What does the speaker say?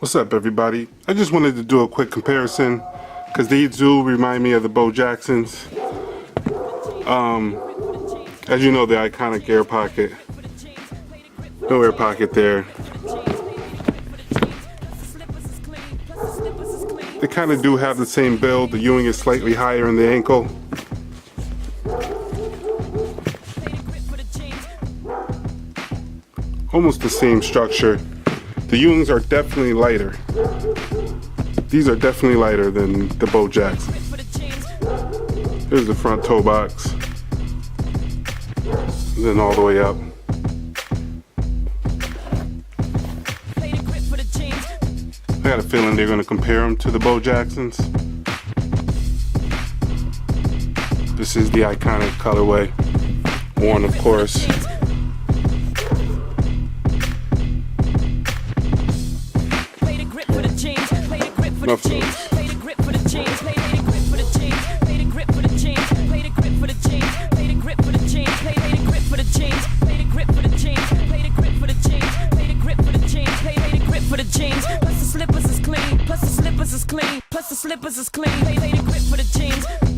What's up, everybody? I just wanted to do a quick comparison because these do remind me of the Bo Jacksons. As you know, the iconic air pocket. No air pocket there. They kind of do have the same build. The Ewing is slightly higher in the ankle. Almost the same structure. The Ewings are definitely lighter. These are definitely lighter than the Bo Jackson. Here's the front toe box. And then all the way up. I got a feeling they're going to compare them to the Bo Jacksons. This is the iconic colorway. Worn, of course. Muffins. Plus the slippers is clean. Plus the slippers is clean. Play the grip for the jeans.